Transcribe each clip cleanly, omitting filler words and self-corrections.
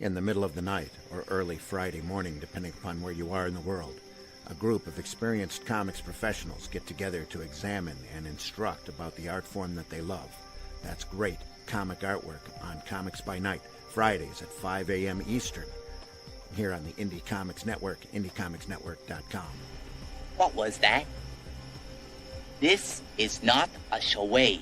In the middle of the night or early Friday morning, depending upon where you are in the world, a group of experienced comics professionals get together to examine and instruct about the art form that they love. That's great comic artwork on Comics by Night, Fridays at 5 a.m. Eastern, here on the Indie Comics Network, indiecomicsnetwork.com. What was that? This is not a charade.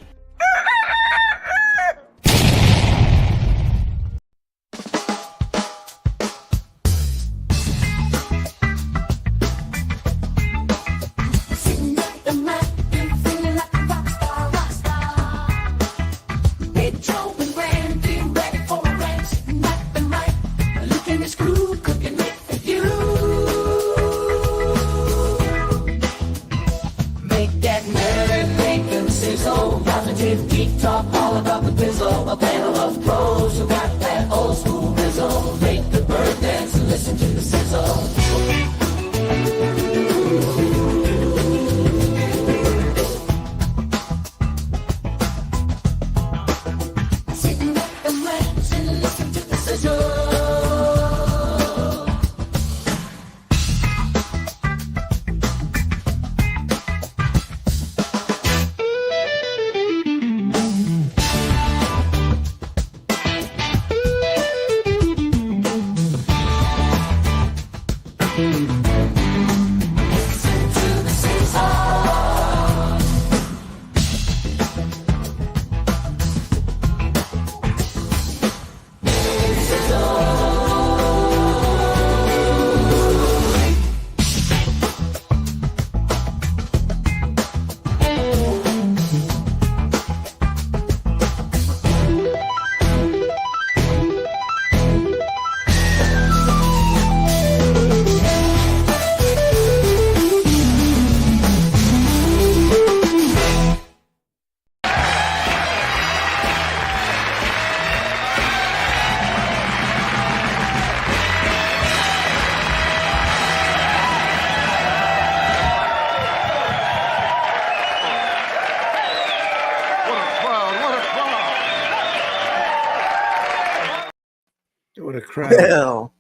Well,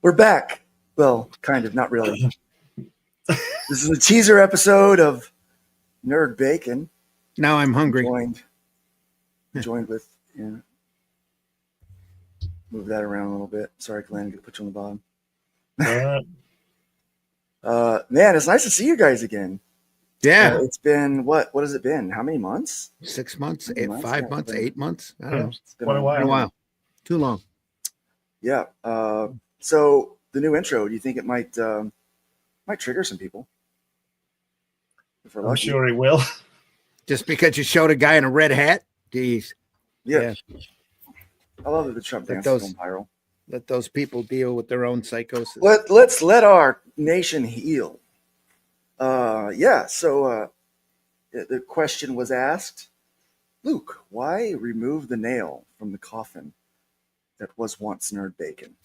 we're back. Well, kind of, not really. This is a teaser episode of Nerd Bacon. Now I'm hungry. Joined with, move that around a little bit. Sorry, Glenn, I'm going to put you on the bottom. Man, it's nice to see you guys again. Yeah. It's been, what has it been? How many months? 6 months, 5 Yeah, months, 8 months. I don't know. It's been What a while. Been a while. Too long. Yeah. So the new intro, do you think it might trigger some people? If we're I'm lucky. sure he will. Just because you showed a guy in a red hat? Jeez. Yeah. I love that the Trump Let dance those- is going viral. Let those people deal with their own psychosis. Let's let our nation heal. So the question was asked, Luke, why remove the nail from the coffin that was once Nerd Bacon?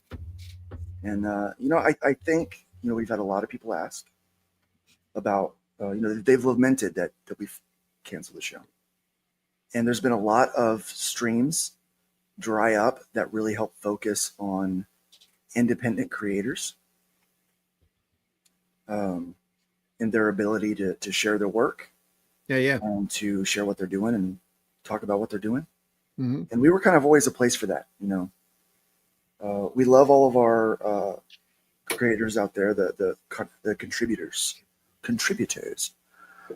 And I think we've had a lot of people ask about they've lamented that we've canceled the show, and there's been a lot of streams dry up that really help focus on independent creators and their ability to share their work, and to share what they're doing and talk about what they're doing. Mm-hmm. And we were kind of always a place for that. We love all of our creators out there, the contributors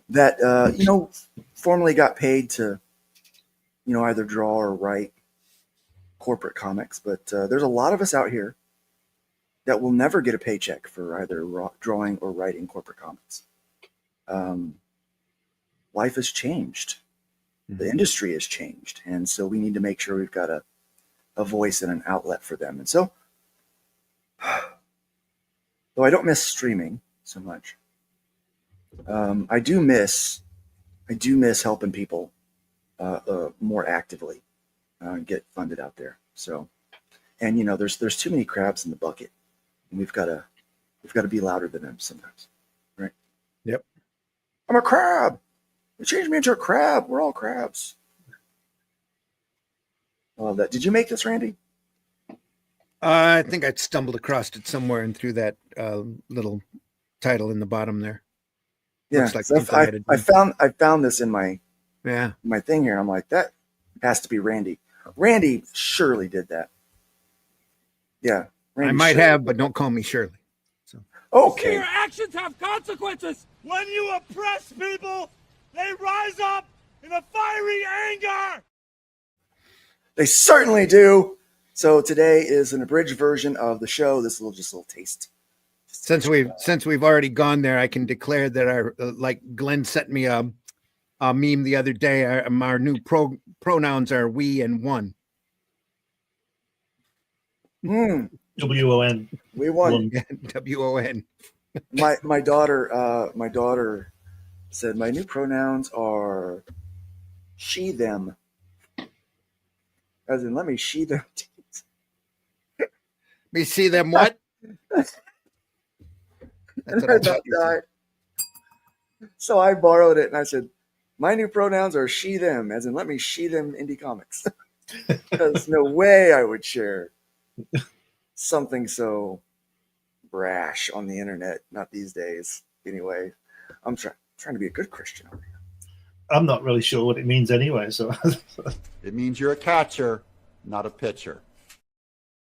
that formerly got paid to either draw or write corporate comics, but there's a lot of us out here that will never get a paycheck for either drawing or writing corporate comics. Life has changed. The industry has changed, and so we need to make sure we've got a voice and an outlet for them. And so, though I don't miss streaming so much, I do miss helping people more actively get funded out there. So, and there's too many crabs in the bucket, and we've got to be louder than them sometimes, right? Yep. I'm a crab. They changed me into a crab. We're all crabs. I love that. Did you make this, Randy? I think I stumbled across it somewhere and threw that little title in the bottom there. Yeah, Looks like so something I had to I do. found this in my Yeah. thing here. I'm like, that has to be Randy. Randy surely did that. Yeah, Randy I might surely have, did but don't call me Shirley. So that. Okay. Your actions have consequences. When you oppress people, they rise up in a fiery anger. They certainly do. So today is an abridged version of the show. This little taste. since we've already gone there, I can declare that our like Glenn sent me a meme the other day. Our new pronouns are we and one. WON. We won. WON. My daughter said my new pronouns are she them. As in, let me she them. Me see them what? That's what I thought you said. So I borrowed it and I said, my new pronouns are she them, as in let me she them indie comics. There's no way I would share something so brash on the internet, not these days. Anyway, I'm trying to be a good Christian over here. I'm not really sure what it means anyway. So It means you're a catcher, not a pitcher.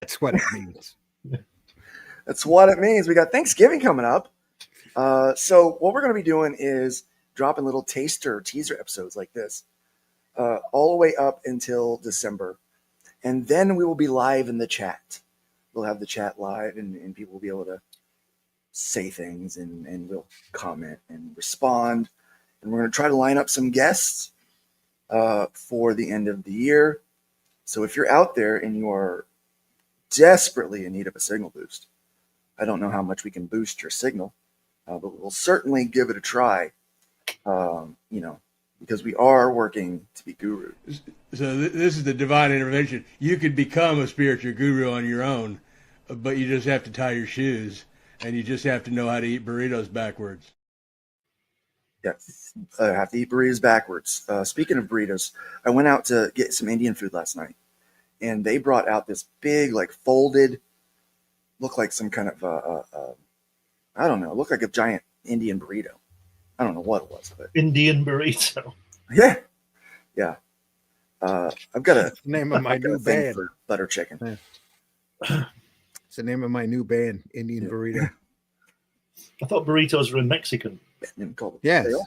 That's what it means. That's what it means. We got Thanksgiving coming up. So what we're going to be doing is dropping little teaser episodes like this all the way up until December. And then we will be live in the chat. We'll have the chat live and people will be able to say things and we'll comment and respond. And we're going to try to line up some guests for the end of the year. So if you're out there and you are desperately in need of a signal boost, I don't know how much we can boost your signal, but we'll certainly give it a try, because we are working to be gurus. So this is the divine intervention. You could become a spiritual guru on your own, but you just have to tie your shoes, and you just have to know how to eat burritos backwards. Yeah, I have to eat burritos backwards. Speaking of burritos, I went out to get some Indian food last night, and they brought out this big, like folded, looked like some kind of, I don't know, looked like a giant Indian burrito. I don't know what it was, but Indian burrito. yeah. I've got It's the name of my new thing band. for butter chicken. It's the name of my new band, Indian Burrito. I thought burritos were in Mexican. Yes. They are.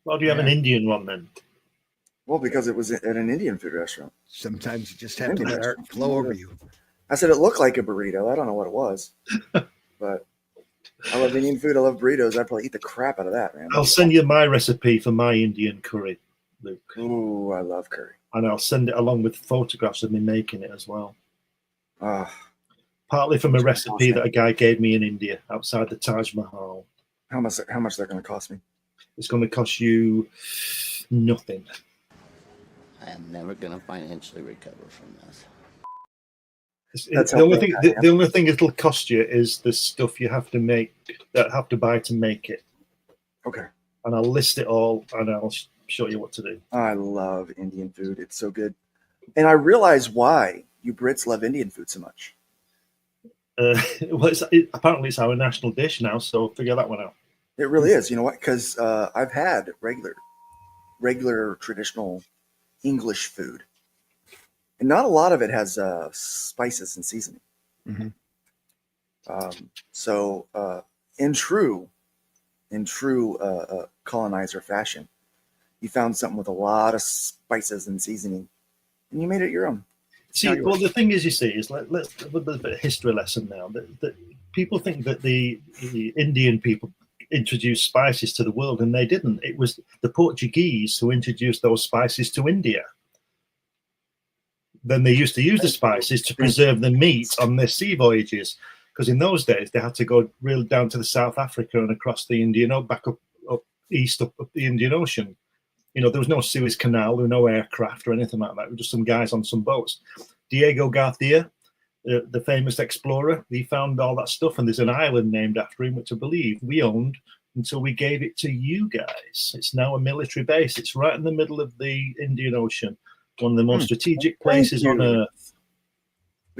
Why do you have an Indian one then? Well, because it was at an Indian food restaurant. Sometimes you just have to let art flow over you. I said it looked like a burrito. I don't know what it was, but I love Indian food. I love burritos. I'd probably eat the crap out of that, man. I'll send you my recipe for my Indian curry, Luke. Ooh, I love curry. And I'll send it along with photographs of me making it as well. Ah, Partly from a recipe that a guy gave me in India outside the Taj Mahal. how much they're going to cost me? It's going to cost you nothing. I am never going to financially recover from this. The only thing it'll cost you is the stuff you have to make, that have to buy to make it. Okay. And I'll list it all and I'll show you what to do. I love Indian food. It's so good. And I realize why you Brits love Indian food so much. Well, apparently it's our national dish now, so figure that one out. It really is. You know what? Because I've had regular traditional English food, and not a lot of it has spices and seasoning. Mm-hmm. So in true colonizer fashion, you found something with a lot of spices and seasoning, and you made it your own. See, well, the thing is, you see, is let's have a bit of a history lesson now. That people think that the Indian people introduced spices to the world, and they didn't. It was the Portuguese who introduced those spices to India. Then they used to use the spices to preserve the meat on their sea voyages, because in those days they had to go real down to the South Africa and across the Indian, back up east up the Indian Ocean. You know, there was no Suez Canal, there were no aircraft or anything like that. It was just some guys on some boats. Diego Garcia, the famous explorer, he found all that stuff, and there's an island named after him, which I believe we owned until we gave it to you guys. It's now a military base. It's right in the middle of the Indian Ocean, one of the most strategic places on Earth.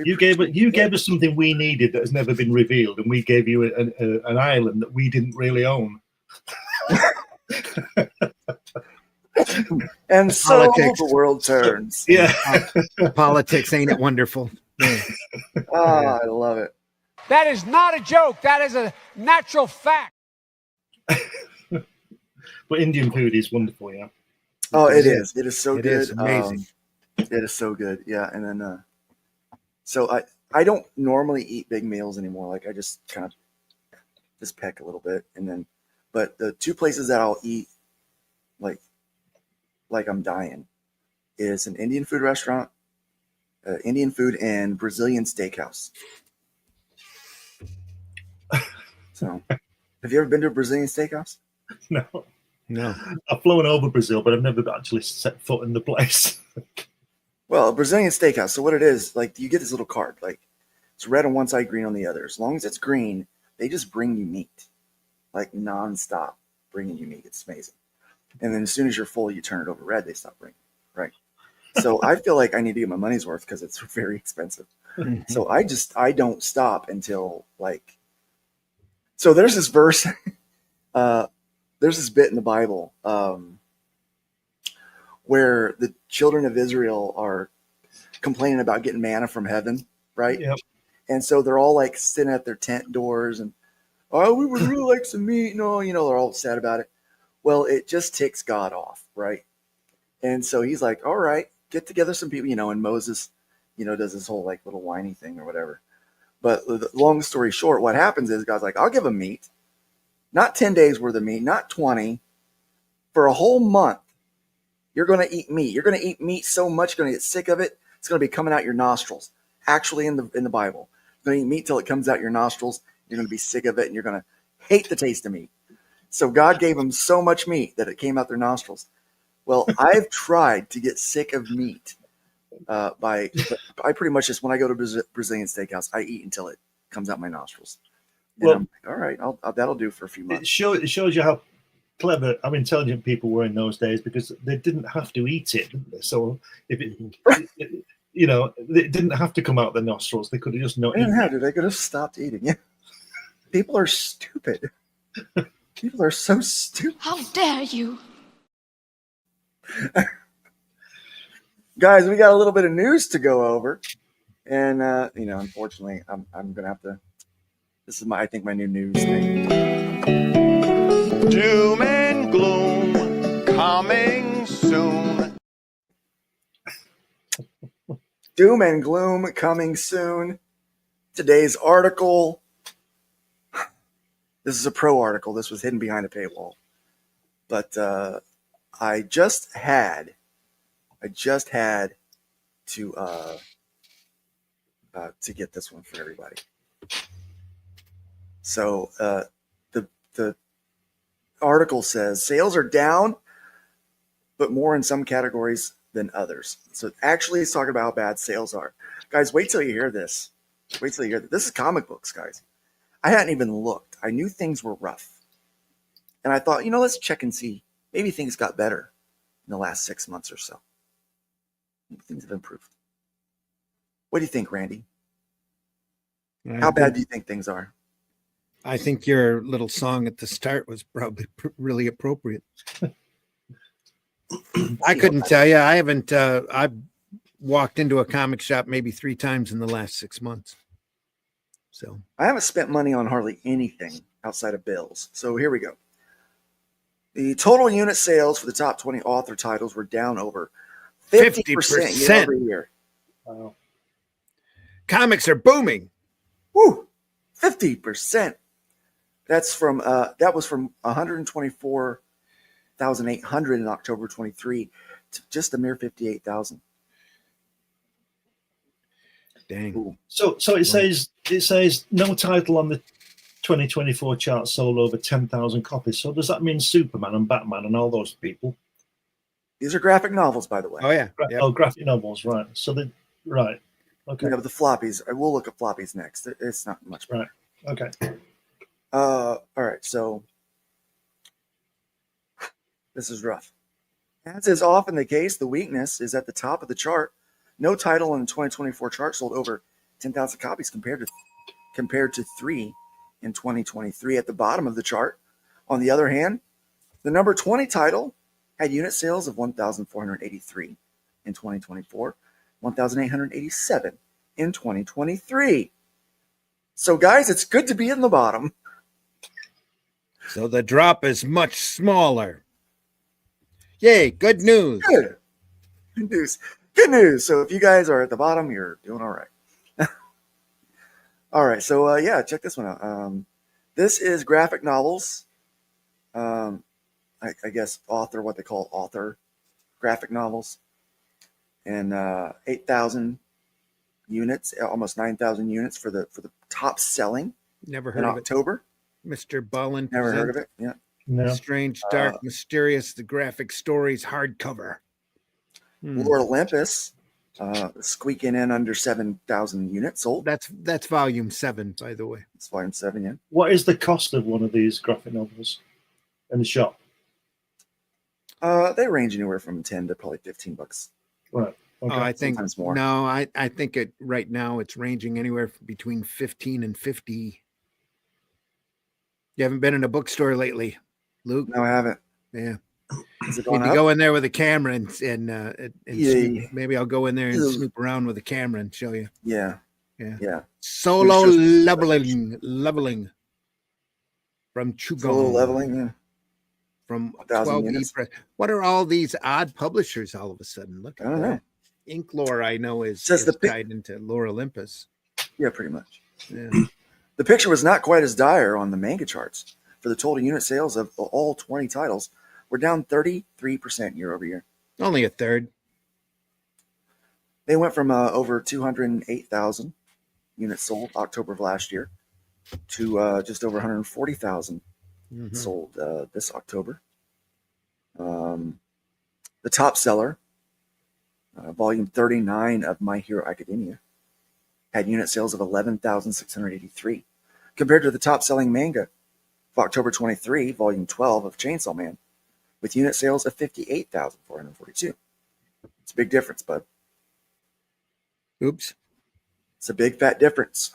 You gave us something we needed that has never been revealed, and we gave you an island that we didn't really own. And so Politics. the world turns. Yeah. Politics, ain't it wonderful? I love it. That is not a joke. That is a natural fact. But Indian food is wonderful, yeah. Oh, it is. It is so It good. is amazing. It is so good. Yeah. And then, so I don't normally eat big meals anymore. Like I just kind of just peck a little bit. And then, but the two places that I'll eat like I'm dying is an Indian food restaurant, Indian food and Brazilian steakhouse. So have you ever been to a Brazilian steakhouse? No. No. I've flown over Brazil, but I've never actually set foot in the place. Well, a Brazilian steakhouse. So what it is, like you get this little card, like it's red on one side, green on the other. As long as it's green, they just bring you meat, like nonstop bringing you meat. It's amazing. And then as soon as you're full, you turn it over red. They stop bringing. Right. So I feel like I need to get my money's worth because it's very expensive. So I don't stop until like. So there's this verse. There's this bit in the Bible where the children of Israel are complaining about getting manna from heaven, right? Yep. And so they're all like sitting at their tent doors and, oh, we would really like some meat. No, they're all sad about it. Well, it just ticks God off, right? And so he's like, all right, get together some people, and Moses, does this whole like little whiny thing or whatever. But the long story short, what happens is God's like, I'll give them meat. Not 10 days worth of meat, not 20. For a whole month, you're going to eat meat. You're going to eat meat so much, you're going to get sick of it. It's going to be coming out your nostrils. Actually, in the Bible, you're going to eat meat till it comes out your nostrils. You're going to be sick of it, and you're going to hate the taste of meat. So God gave them so much meat that it came out their nostrils. Well, I've tried to get sick of meat I pretty much just, when I go to Brazilian steakhouse, I eat until it comes out my nostrils. And Well, I'm like, all right, that'll do for a few months. It shows you how clever, how intelligent people were in those days because they didn't have to eat it. Didn't they? So if it didn't have to come out their nostrils. They could have just not They didn't eaten. have to. They could have stopped eating. Yeah. People are stupid. People are so stupid. How dare you? Guys, we got a little bit of news to go over. And, unfortunately, I'm going to have to. This is I think my new news thing. Doom and gloom coming soon. Doom and gloom coming soon. Today's article. This is a pro article. This was hidden behind a paywall. But I just had to get this one for everybody. So the article says sales are down, but more in some categories than others. So actually it's talking about how bad sales are. Guys, wait till you hear this. Wait till you hear this. This is comic books, guys. I hadn't even looked. I knew things were rough. And I thought, let's check and see. Maybe things got better in the last 6 months or so. Maybe things have improved. What do you think, Randy? How bad do you think things are? I think your little song at the start was probably really appropriate. I couldn't tell you. I haven't. I've walked into a comic shop maybe 3 times in the last 6 months. So I haven't spent money on hardly anything outside of bills. So here we go. The total unit sales for the top 20 author titles were down over 50% year over year. Wow. Comics are booming. Woo! 50%. That's from that was from 124,800 in October 23 to just a mere 58,000. Dang. Ooh. So it says no title on the 2024 chart sold over 10,000 copies. So does that mean Superman and Batman and all those people? These are graphic novels, by the way. Oh yeah. Oh, graphic novels, right? So right. Okay. The floppies. I will look at floppies next. It's not much better. Right. Okay. All right. So this is rough. As is often the case, the weakness is at the top of the chart. No title in the 2024 chart sold over 10,000 copies compared to 3 in 2023. At the bottom of the chart, on the other hand, the number 20 title had unit sales of 1,483 in 2024, 1,887 in 2023. So, guys, it's good to be in the bottom. So the drop is much smaller. Yay, good news. Good. Good news. Good news. So if you guys are at the bottom, you're doing all right. All right. So, yeah, check this one out. This is graphic novels. I guess what they call author graphic novels. And 8,000 units, almost 9,000 units for the top selling Never in heard of October. it. Mr. Bullen. Never heard of it. Yeah. No. Strange, dark, mysterious, the graphic stories hardcover. Lord Olympus, squeaking in under 7,000 units sold. That's volume 7, by the way. It's volume 7, yeah. What is the cost of one of these graphic novels in the shop? They range anywhere from 10 to probably $15. Right. Okay. Oh, I think Sometimes more. no, I think it right now it's ranging anywhere between 15 and 50. You haven't been in a bookstore lately, Luke? No, I haven't. Yeah. Is it Need going to up? go in there with a camera and Yeah. snoop. Maybe I'll go in there and Ew. snoop around with a camera and show you. Yeah. Yeah. Yeah. Solo It's just- leveling from Chugong. Solo leveling, yeah. From 1,000 12E units. Press. What are all these odd publishers all of a sudden? Look at I don't that. know. Inklore, I know, is Says the pic- tied into Lore Olympus. Yeah, pretty much. Yeah. The picture was not quite as dire on the manga charts. For the total unit sales of all 20 titles, were down 33% year over year. Only a third. They went from over 208,000 units sold October of last year to just over 140,000 Mhm. sold this October. The top seller, volume 39 of My Hero Academia, had unit sales of 11,683, compared to the top selling manga of October 23, volume 12 of Chainsaw Man, with unit sales of 58,442. It's a big difference, bud. Oops. It's a big fat difference.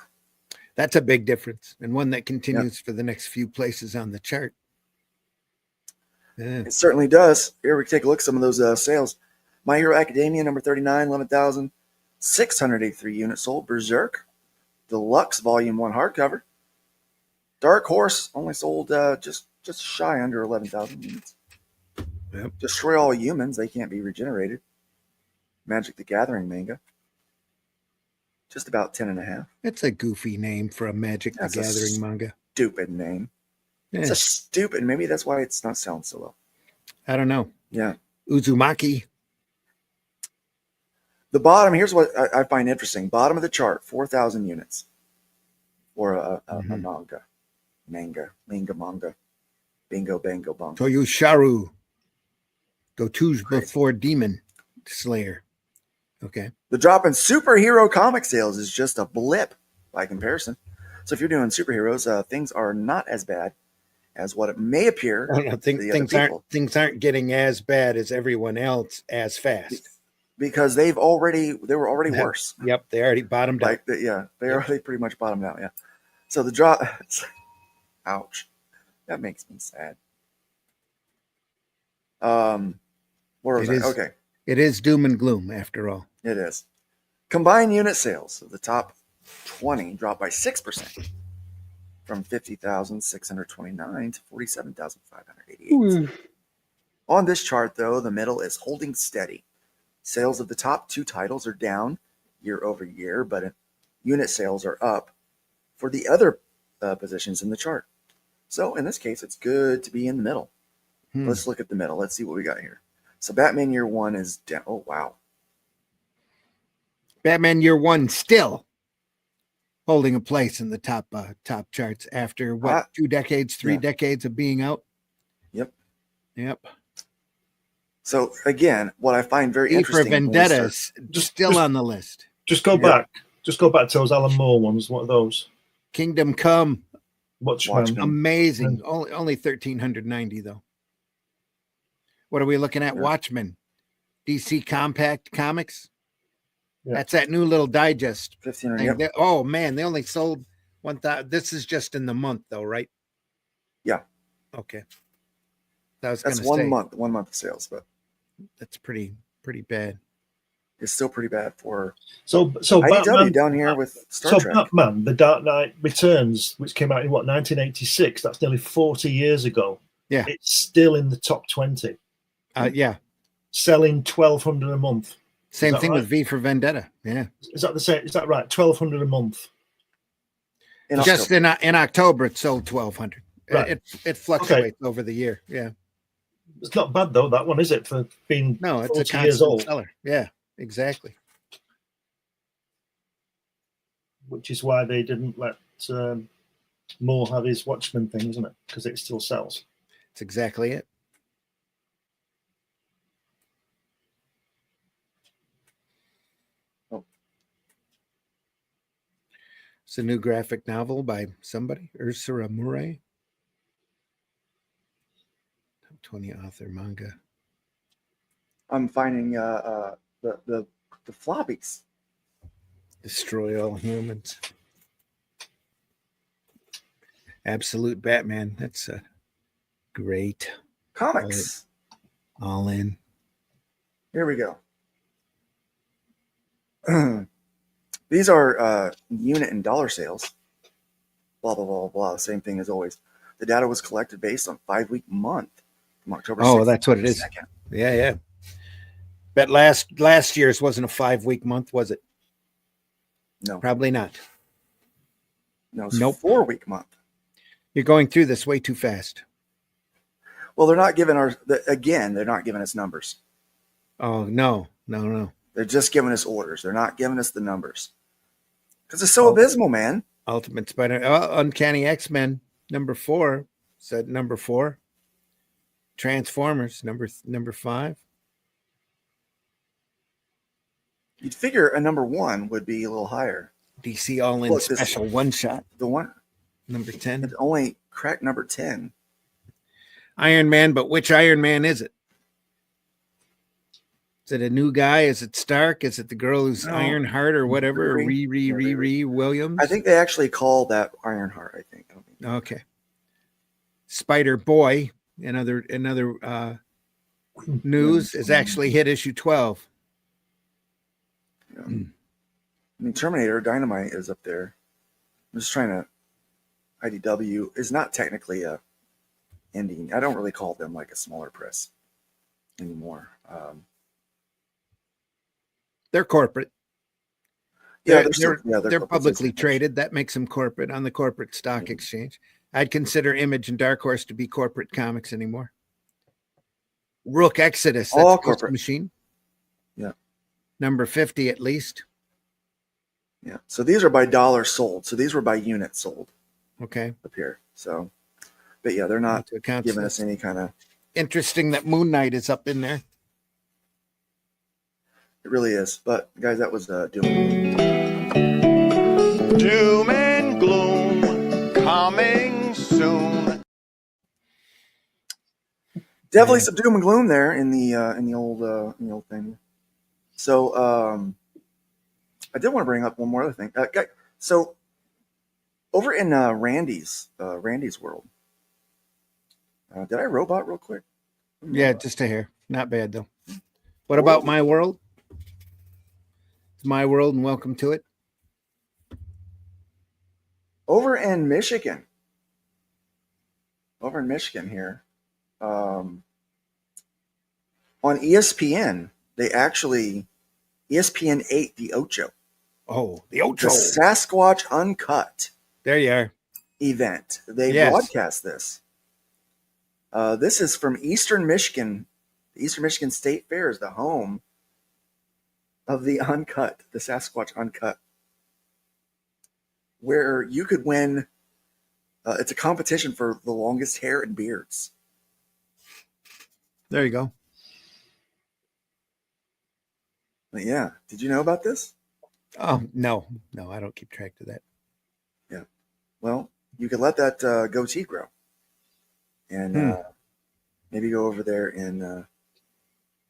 That's a big difference, and one that continues for the next few places on the chart. Yeah. It certainly does. Here we take a look at some of those sales. My Hero Academia, number 39, 11,683 units sold. Berserk, Deluxe Volume 1 hardcover. Dark Horse only sold just shy under 11,000 units. Yep. Destroy All Humans, They Can't Be Regenerated. Magic the Gathering manga. Just about 10 and a half. It's a goofy name for a Magic That's the a Gathering manga. Stupid name. Yeah. It's a stupid. Maybe that's why it's not selling so well. I don't know. Yeah. Uzumaki. The bottom, here's what I find interesting. Bottom of the chart, 4,000 units for a manga. Manga. Bingo, bango, bongo. Toyosharu. Gotu's before Demon Slayer. Okay. The drop in superhero comic sales is just a blip by comparison. So if you're doing superheroes, things are not as bad as what it may appear. I don't know. to the other people. Things aren't getting as bad as everyone else as fast. Because they were already worse. Yep, they already bottomed out. Like they already pretty much bottomed out. Yeah. So the drop. Ouch. That makes me sad. Where was It I? is. Okay. It is doom and gloom after all. It is. Combined unit sales of the top 20 dropped by 6% from 50,629 to 47,588. On this chart, though, the middle is holding steady. Sales of the top 2 titles are down year over year, but unit sales are up for the other positions in the chart. So in this case, it's good to be in the middle. Let's look at the middle. Let's see what we got here. So Batman Year One is down. Oh, wow. Batman Year One still holding a place in the top charts after what, 2 decades, 3 decades of being out. Yep. So again, what I find very E for interesting. when we Vendetta start- is still on the list. Just go back. Just go back to those Alan Moore ones. What are those? Kingdom Come, Watchmen. amazing. Only 1,390 though. What are we looking at? Yeah. Watchmen, DC Compact Comics. Yeah. That's that new little digest. 1,500. thing. Yep. Oh man, they only sold 1,000. This is just in the month, though, right? Yeah. Okay. I was That's going to say 1 month of sales, but that's pretty bad. it's still pretty bad for So IDW Batman down here with Star Trek. Batman, The Dark Knight Returns, which came out in 1986. That's nearly 40 years ago. Yeah. It's still in the top 20, Yeah. selling 1,200 a month. Same thing right? with V for Vendetta. Yeah. Is that the same? Is that right? 1,200 a month. Just in October, it sold 1,200. Right. It fluctuates over the year. Yeah. It's not bad though, that one, is it? For being No, it's a 40 years constant old, seller. Yeah, exactly. which is why they didn't let Moore have his Watchmen thing, isn't it? Because it still sells. That's exactly it. Oh. It's a new graphic novel by somebody, Ursula Murray. Top 20 author manga. I'm finding the floppies. Destroy all humans. Absolute Batman. That's a great Comics. all in. Here we go. These are unit and dollar sales. Blah, blah, blah, blah. Same thing as always. The data was collected based on 5-week month from October 6th. Oh, that's what it is. 2nd. Yeah. Bet last year's wasn't a 5-week month, was it? No. Probably not. No, it's Nope. 4-week month. You're going through this way too fast. Well, they're not giving they're not giving us numbers. Oh, no. They're just giving us orders. They're not giving us the numbers. Because it's so abysmal, man. Ultimate Spider, Uncanny X-Men, number 4, said number 4. Transformers, number 5. You'd figure a number 1 would be a little higher. DC All-In Look, this- Special One Shot, The one, number 10. it only cracked number 10. Iron Man, but which Iron Man is it? Is it a new guy? Is it Stark? Is it the girl who's No. Ironheart or whatever? Riri. Williams? I think they actually call that Ironheart, I think. I don't think. Okay. Spider Boy, another news, is actually hit issue 12. Yeah. I mean, Terminator Dynamite is up there. I'm just trying to. IDW is not technically a ending. I don't really call them like a smaller press anymore. They're corporate. Yeah, They're corporate publicly sensitive. traded. That makes them corporate on the corporate stock exchange. I'd consider Image and Dark Horse to be corporate comics anymore. Rook Exodus, that's All Ghost corporate. Machine. Yeah. Number 50 at least. Yeah. So these are by dollar sold. So these were by unit sold Okay. up here. So, but yeah, they're not To account giving for us any kind of. interesting that Moon Knight is up in there. It really is. But guys, that was Doom. Doom and gloom coming soon. Definitely some doom and gloom there in the old thing. So I did want to bring up one more other thing. So over in Randy's world, did I robot real quick? Yeah, just a hair. Not bad though. What about my world? It's my world, and welcome to it. Over in Michigan here, on ESPN, they actually ESPN 8 the Ocho. Oh, the The Ocho. Sasquatch Uncut There you are. event. They Yes. broadcast this. This is from Eastern Michigan. The Eastern Michigan State Fair is the home of the Uncut, the Sasquatch Uncut, where you could win. It's a competition for the longest hair and beards. There you go. But yeah, did you know about this? Oh, no, I don't keep track of that. Yeah. Well, you could let that goatee grow, and maybe go over there and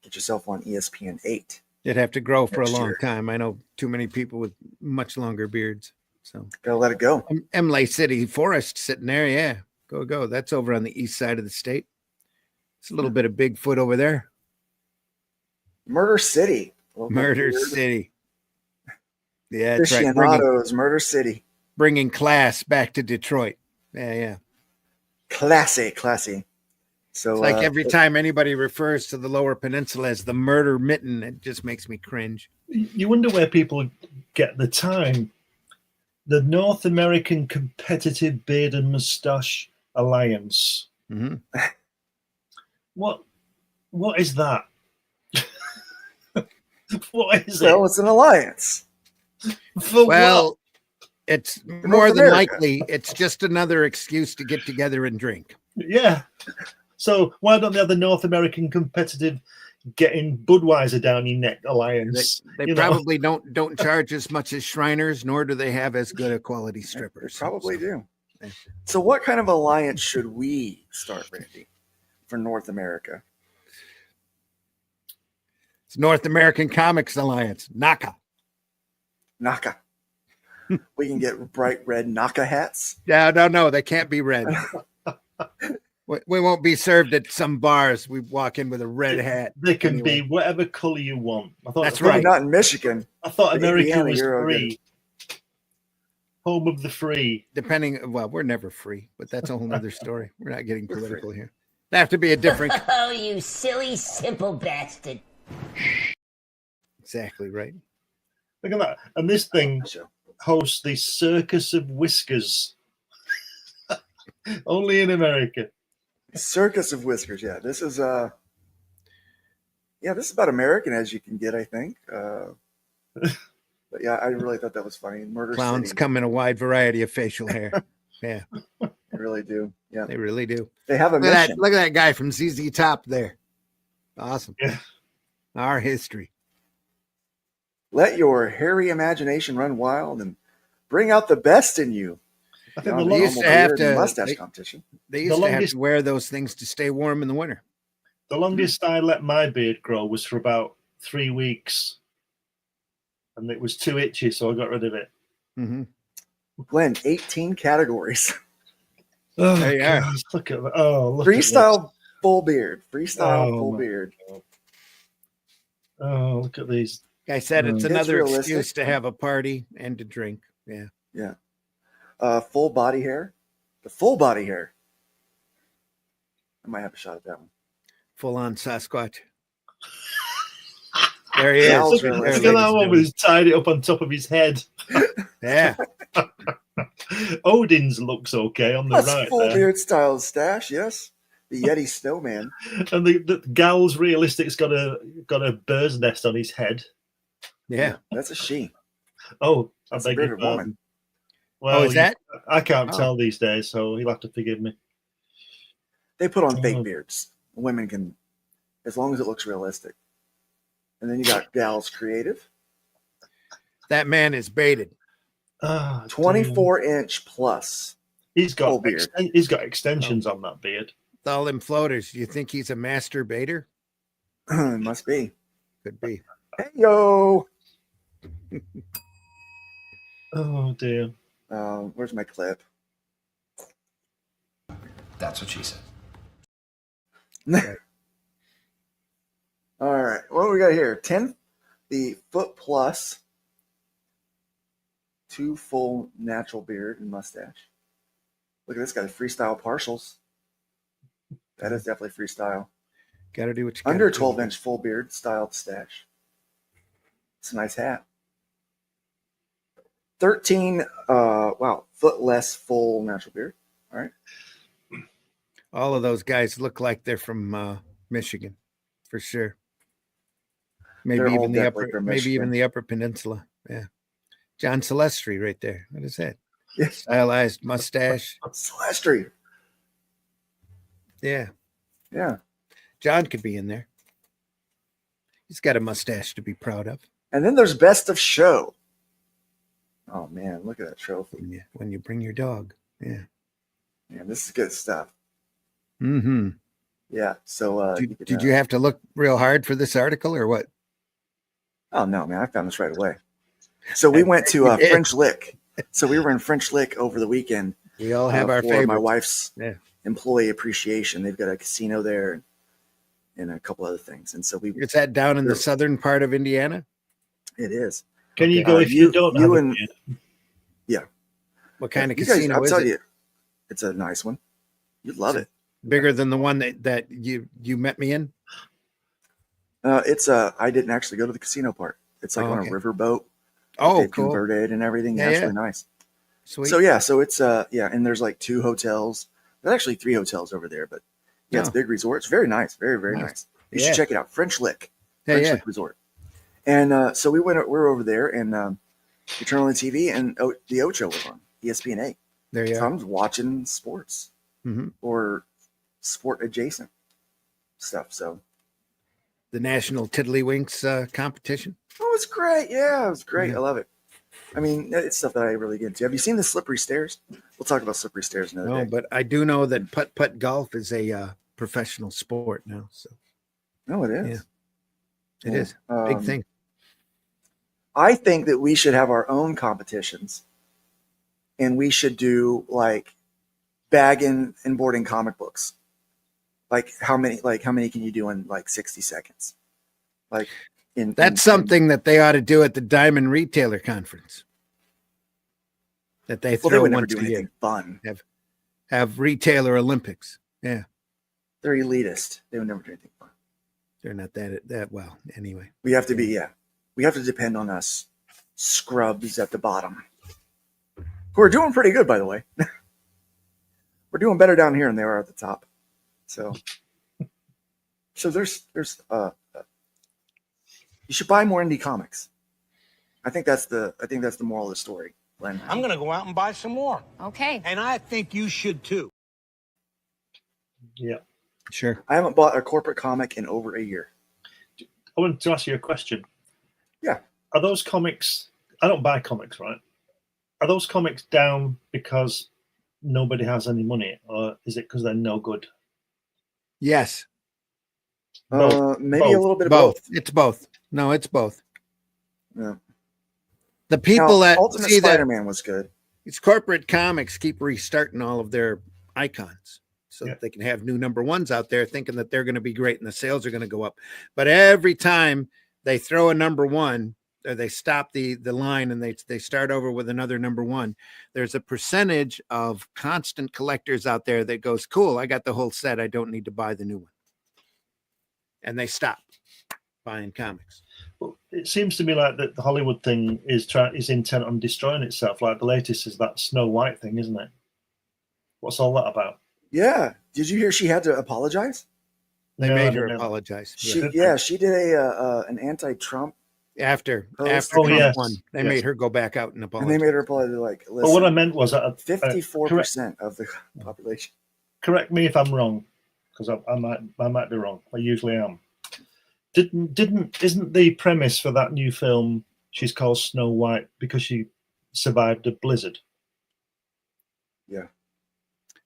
get yourself on ESPN 8. It'd have to grow for a Next long year. time. I know too many people with much longer beards. So Gotta let it go. Emley City Forest sitting there. Yeah, go. That's over on the east side of the state. It's a little bit of Bigfoot over there. Murder City. Murder Weird. City. Yeah, that's right. Aficionados, Murder City. Bringing class back to Detroit. Yeah. Classy. So It's like every time anybody refers to the Lower Peninsula as the Murder Mitten, it just makes me cringe. You wonder where people get the time. The North American Competitive Beard and Moustache Alliance. Mm-hmm. What is that? What is well, it? it's an alliance. For Well, what? it's North more than America. likely it's just another excuse to get together and drink. Yeah. So why don't they have the North American Competitive Getting Budweiser Down Your Neck Alliance? They You know? probably don't charge as much as Shriners, nor do they have as good a quality They strippers. probably So, do. yeah. So what kind of alliance should we start, Randy, for North America? It's North American Comics Alliance, NACA. Naka. We can get bright red Naka hats. No, they can't be red. We won't be served at some bars. We walk in with a red hat. They can anyway. be whatever color you want. That's Well, right. not in Michigan. I thought But America Indiana, was you're free. Home of the free. Well, we're never free, but that's a whole nother story. We're not getting political here. They have to be a different. Oh, you silly, simple bastard. Exactly right. Look at that. And this thing hosts the Circus of Whiskers. Only in America. Circus of Whiskers. Yeah, this is about American as you can get, I think. But yeah, I really thought that was funny. Murder Clowns City. come in a wide variety of facial hair. Yeah, They really do. Yeah, they really do. they have a Look at mission. look at that guy from ZZ Top there. Awesome. Yeah. Our history. Let your hairy imagination run wild and bring out the best in you. I think Beyond the the used normal to have beard and to- mustache they- competition. They The used to have longest- to wear those things to stay warm in the winter. longest I let my beard grow was for about 3 weeks. And it was too itchy, so I got rid of it. Mm-hmm. Glenn, 18 categories. Oh, There you are. gosh, look at that. Oh, look Freestyle full beard. Freestyle Oh, full my beard. at this. Oh, look at these. I said it's It's another realistic. excuse to have a party and to drink. Yeah. Yeah. Full body hair. The full body hair. I might have a shot at that one. Full on Sasquatch. There he Yeah, is. Look- There, Look ladies at that and one with his tied it up on top of his head. gentlemen. Yeah. Odin's looks okay on the That's right full there. beard style stash, yes. The Yeti Snowman. And the Gal's realistic's got a bird's nest on his head. Yeah. That's a she. Oh, I That's a beg your bearded pardon. woman. Well, Oh, is that? I can't Oh. tell these days, so you'll have to forgive me. They put on Oh. fake beards. Women can, as long as it looks realistic. And then you got Gal's Creative. That man is baited. Ah, 24-inch plus. He's full got beard. he's got extensions on that beard. With all them floaters. Do you think he's a master baiter? Must be. Could be. Hey, yo. Oh dear. Where's my clip? That's what she said. All right. What do we got here? 10, the foot plus, 2 full natural beard and mustache. Look at this guy, freestyle partials. That is definitely freestyle. Got to do what you got. Under 12-inch full beard, styled stash. It's a nice hat. 13, foot less full natural beard. All right. All of those guys look like they're from Michigan, for sure. Maybe They're all even the definitely upper, from maybe even Michigan. the Upper Peninsula. Yeah. John Celestri right there. What is that? Yes. Stylized mustache. Celestri. Yeah. Yeah. John could be in there. He's got a mustache to be proud of. And then there's best of show. Oh, man, look at that trophy. When you bring your dog. Yeah. Man, this is good stuff. Mm-hmm. Yeah. So Did you have to look real hard for this article or what? Oh no, man! I found this right away. So we went to French Lick. So we went to You did. French Lick. So we were in French Lick over the weekend. We all have our for favorites. my wife's Yeah. employee appreciation. They've got a casino there and a couple other things. And so we. Is that down in the southern part of Indiana? It is. Can you go if you don't have and yeah. What kind of You guys, casino I'll is tell it? you, it's a nice one. You'd love it. Bigger than the one that you met me in? It's I didn't actually go to the casino part. It's like on a riverboat. Oh, They've cool. converted and everything. Yeah, Yeah, it's yeah. really nice. Sweet. So yeah, so it's and there's like 2 hotels. There's actually 3 hotels over there, but yeah, it's a big resort. It's very nice, very, very nice. You should check it out. French Lick. Yeah, French yeah. Lick Resort. And so we're over there and you turn on the TV and the Ocho was on, ESPN8. There you So are. I'm watching sports or sport adjacent stuff. So The National Tiddlywinks competition. oh, it's great. Yeah, it was great. I love it. I mean, it's stuff that I really get into. Have you seen the Slippery Stairs? We'll talk about Slippery Stairs another No, day. but I do know that putt golf is a professional sport now. So No, it is. yeah, it is big thing. I think that we should have our own competitions, and we should do like bagging and boarding comic books. Like how many can you do in like 60 seconds? Like That's something that they ought to do at the Diamond Retailer Conference. That they Well, throw they would never once do a year. anything fun. Have Retailer Olympics. Yeah, They're elitist. They would never do anything fun. they're not that well. Anyway, We have to be, we have to depend on us scrubs at the bottom. Who are doing pretty good, by the way. We're doing better down here than they are at the top. So there's you should buy more indie comics. I think that's the moral of the story, Glenn. I'm going to go out and buy some more. Okay. And I think you should too. Yeah. sure. I haven't bought a corporate comic in over a year. I wanted to ask you a question. Yeah. Are those comics? I don't buy comics, right? Are those comics down because nobody has any money, or is it because they're no good? Yes, Maybe a little bit of both. It's both. No, it's both. Yeah. The people that Ultimate see that Spider-Man was good. it's corporate comics keep restarting all of their icons so that they can have new number ones out there thinking that they're going to be great and the sales are going to go up. But every time they throw a number one or they stop the line and they start over with another number one, there's a percentage of constant collectors out there that goes, cool, I got the whole set. I don't need to buy the new one. And they stop buying comics. Well, it seems to me like that the Hollywood thing is intent on destroying itself. Like the latest is that Snow White thing, isn't it? What's all that about? Yeah. Did you hear she had to apologize? They No, I made her didn't know. apologize. She did an anti-Trump After post. Trump yes. won, they Yes. made her go back out and And apologize. they made her apologize like, listen, But what I meant was that 54% of the population. correct me if I'm wrong, because I might be wrong. I usually am. Isn't the premise for that new film she's called Snow White because she survived a blizzard? Yeah.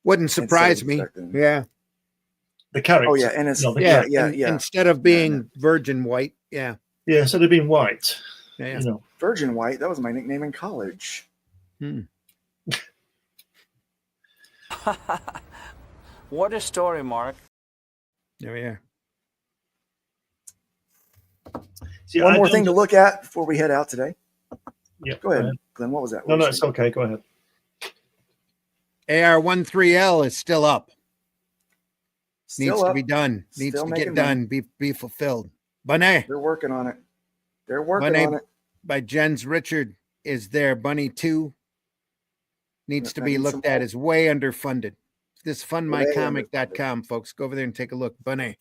Wouldn't surprise me. Yeah. The character. Oh yeah, and it's Yeah. yeah. Instead of being virgin white. Yeah. Yeah, so they've been white. Yeah. You know. Virgin White. That was my nickname in college. What a story, Mark. There we are. See, One I more don't- thing to look at before we head out today. Yeah, Go ahead, Glenn. What was that? No, What no, was it's it? okay. Go ahead. AR-13L is still up. Still Needs to up. be done. Needs Still to making get done. Be fulfilled. Bunny. They're working on it. They're working Bunny on it. by Jens Richard is there. Bunny 2 needs to I be need some looked at help. as way underfunded. This Way fundmycomic.com, folks. Go over there and take a look. Bunny.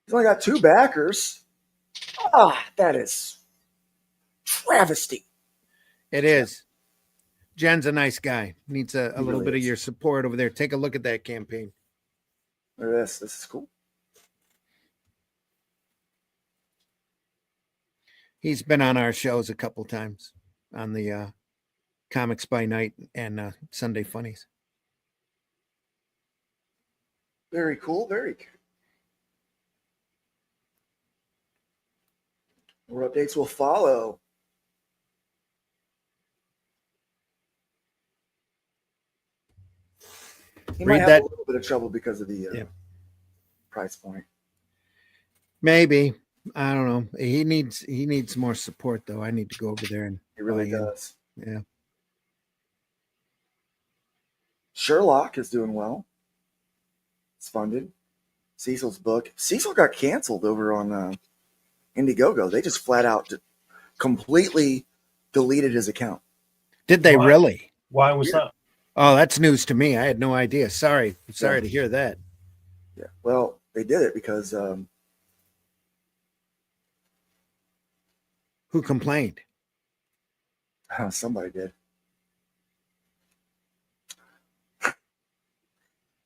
He's only got 2 backers. That is travesty. It is. Jen's a nice guy. Needs a He little really bit of is. your support over there. Take a look at that campaign. Look at this. This is cool. He's been on our shows a couple times on the Comics by Night and Sunday Funnies. Very cool. Very cool. More updates will follow. He might Read have that. a little bit of trouble because of the price point. Maybe. I don't know. He needs more support though. I need to go over there and He really buy in. does. Yeah. Sherlock is doing well. It's funded. Cecil's book. Cecil got canceled over on Indiegogo. They just flat out completely deleted his account. Did they really? Why was that? Oh, that's news to me. I had no idea. Sorry to hear that. Yeah. Well, they did it because who complained? Somebody did.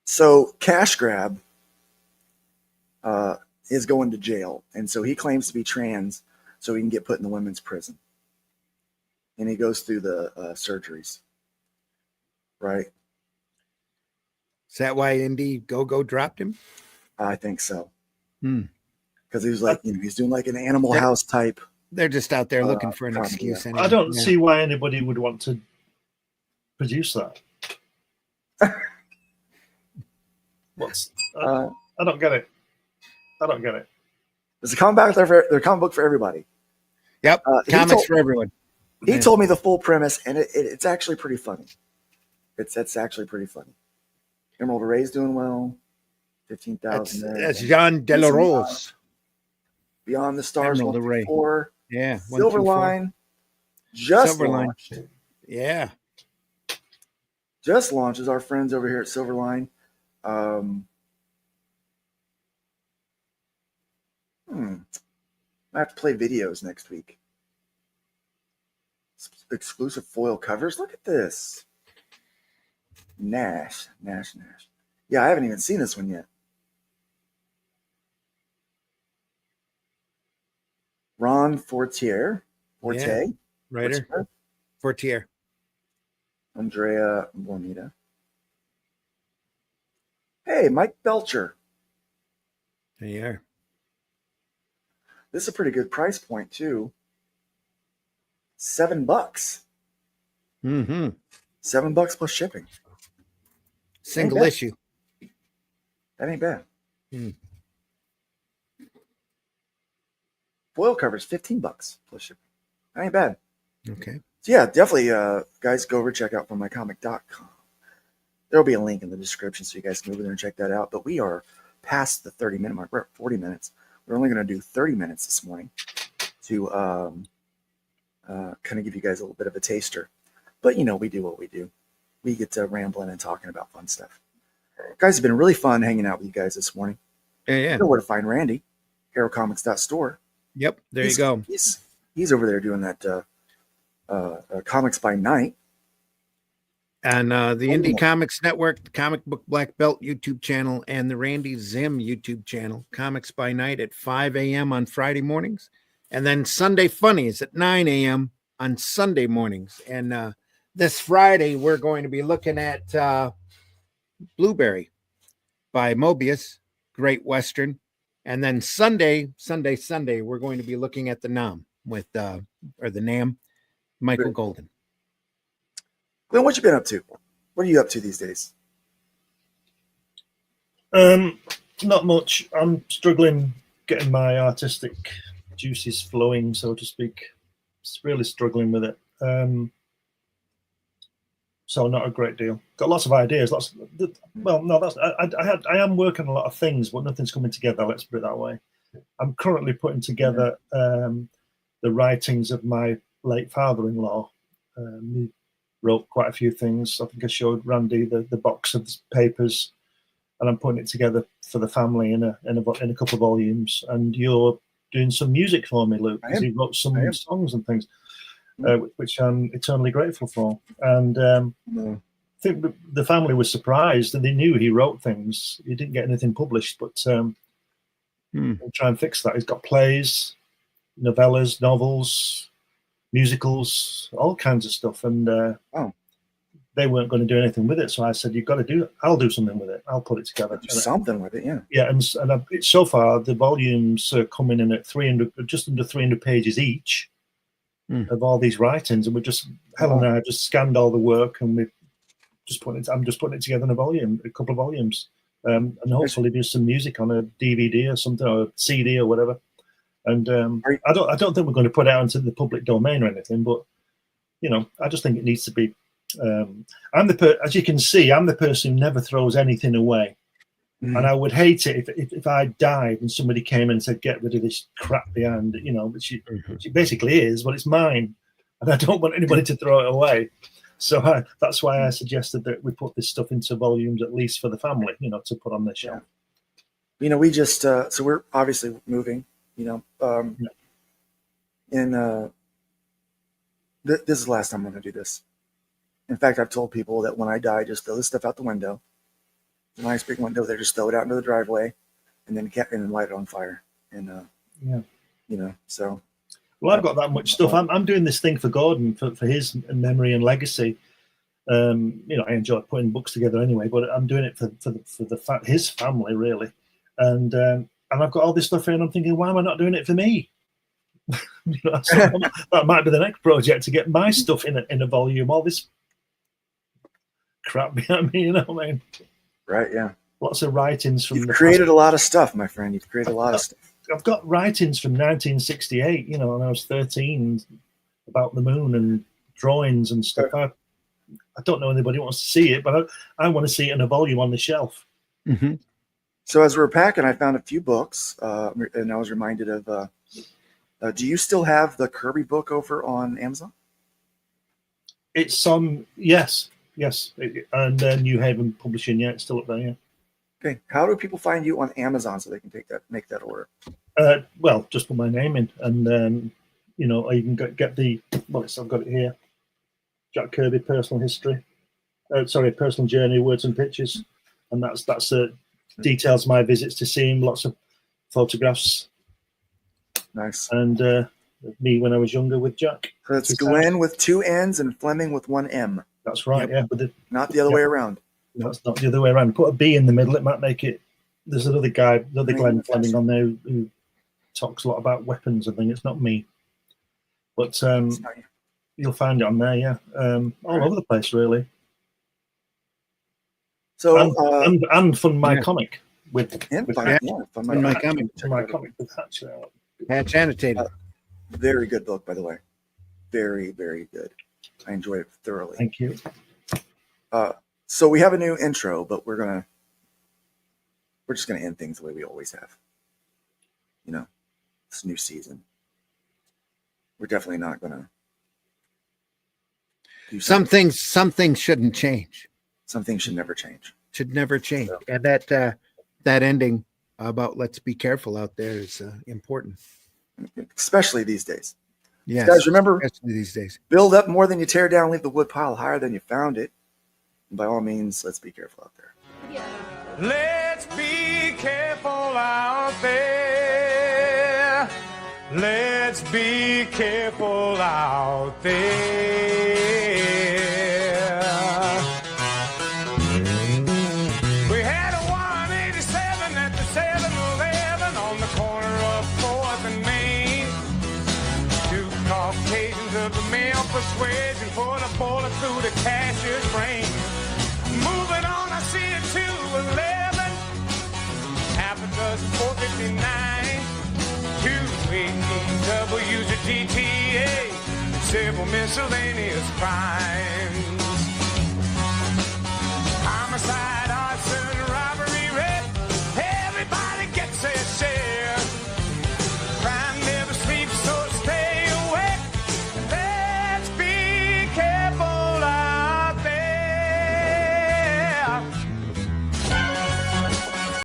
So Cash Grab is going to jail, and so he claims to be trans, so he can get put in the women's prison. And he goes through the surgeries, right? Is that why Indiegogo dropped him? I think so. Because he was like, he's doing like an Animal House type. They're just out there looking for an excuse. Anyway. I don't see why anybody would want to produce that. I don't get it. There's a comic book for everybody. Yep, comics for everyone. He told me the full premise, and it's actually pretty funny. It's actually pretty funny. Emerald Array's doing well. 15,000. That's Jean Delarose. Beyond the Stars. Emerald Array. 4. Yeah. Silverline. Just launched. Yeah. Just launches. Our friends over here at Silverline. I have to play videos next week. Exclusive foil covers. Look at this. Nash. Yeah, I haven't even seen this one yet. Ron Forte. Yeah, writer. Fortier. Andrea Bonita. Hey, Mike Belcher. There you are. This is a pretty good price point too. $7. Mm-hmm. $7 plus shipping. Single issue. That ain't bad. Foil covers $15 plus shipping. That ain't bad. Okay. So yeah, definitely, guys, go over check out ForMyComic.com. There'll be a link in the description so you guys can go over there and check that out. But we are past the 30-minute mark. We're at 40 minutes. We're only going to do 30 minutes this morning to kind of give you guys a little bit of a taster. But, we do what we do. We get to rambling and talking about fun stuff. Guys, it's been really fun hanging out with you guys this morning. Yeah. You know where to find Randy. HeroComics.store. Yep, you go. He's over there doing that Comics by Night. And the Indie Comics Network, the Comic Book Black Belt YouTube channel, and the Randy Zim YouTube channel, Comics by Night at 5 a.m. on Friday mornings. And then Sunday Funnies at 9 a.m. on Sunday mornings. And this Friday, we're going to be looking at Blueberry by Mobius, Great Western. And then Sunday, we're going to be looking at the NAM with, or the NAM, Michael Golden. Glenn, what you been up to? What are you up to these days? Not much. I'm struggling getting my artistic juices flowing, so to speak. It's really struggling with it. So not a great deal. Got lots of ideas. I am working on a lot of things, but nothing's coming together. Let's put it that way. I'm currently putting together the writings of my late father-in-law. He wrote quite a few things. I think I showed Randy the box of papers, and I'm putting it together for the family in a couple of volumes. And you're doing some music for me, Luke, because he wrote some songs and things, which I'm eternally grateful for. And I think the family was surprised, and they knew he wrote things. He didn't get anything published, but we'll try and fix that. He's got plays, novellas, novels, musicals, all kinds of stuff. And they weren't going to do anything with it. So I said, "You've got to do it. I'll do something with it. I'll put it together." Do something with it, yeah. Yeah, and so far the volumes are coming in at 300, just under 300 pages each of all these writings, and Helen and I just scanned all the work, and I'm just putting it together in a couple of volumes, and hopefully do some music on a DVD or something, or a CD or whatever. And I don't think we're going to put it out into the public domain or anything, but I just think it needs to be. As you can see, I'm the person who never throws anything away. And I would hate it if I died and somebody came and said, "Get rid of this crap behind," which it basically is, but it's mine, and I don't want anybody to throw it away. So that's why I suggested that we put this stuff into volumes, at least for the family, to put on the shelf. We just so we're obviously moving, and this is the last time I'm going to do this. In fact, I've told people that when I die, just throw this stuff out the window. The nice big window there, just throw it out into the driveway, and then light it on fire. And so. Well, I've got that much stuff. I'm doing this thing for Gordon for his memory and legacy. I enjoy putting books together anyway, but I'm doing it for his family really. And I've got all this stuff here, and I'm thinking, why am I not doing it for me? That might be the next project, to get my stuff in a volume. All this crap behind me, I mean. Right, yeah. Lots of writings from. You've created a lot of stuff, my friend. You've created a lot of stuff. I've got writings from 1968, when I was 13, about the moon and drawings and stuff. I don't know anybody wants to see it, but I want to see it in a volume on the shelf. Mm-hmm. So as we were packing, I found a few books, and I was reminded of. Do you still have the Kirby book over on Amazon? It's on, yes, and New Haven Publishing. Yeah, it's still up there. Yeah. Okay. How do people find you on Amazon so they can make that order? Well, just put my name in, and or you can get the. Well, I've got it here. Jack Kirby Personal History. Personal Journey, Words and Pictures, and that's details my visits to see him. Lots of photographs. Nice. And me when I was younger with Jack. So it's Glenn with 2 N's and Fleming with 1 M. That's right, yeah. But not the other way around. No, it's not the other way around. Put a B in the middle, it might make it. There's another guy, Glenn Fleming on there who talks a lot about weapons. I think it's not me. But you'll find it on there, yeah. All over the place, really. So and Fund My Comic with Fund My Comic with Hatch. Hatch annotated. Very good book, by the way. Very, very good. I enjoyed it thoroughly. Thank you. So we have a new intro, but we're just gonna end things the way we always have. This new season. We're definitely not gonna do something. Some things shouldn't change. Some things should never change. Should never change. So. And that ending about "let's be careful out there" is important, especially these days. Yes, guys, remember, especially these days. Build up more than you tear down. Leave the wood pile higher than you found it. And by all means, let's be careful out there. Let's be careful out there. Let's be careful out there. We had a 187 at the 7-Eleven on the corner of 4th and Main. 2 Caucasians of the male persuasion put a bullet through the cashier's brain. Moving on, I see a 211, half a dozen 459, 2 18Ws, a GTA, several miscellaneous crimes. Homicide.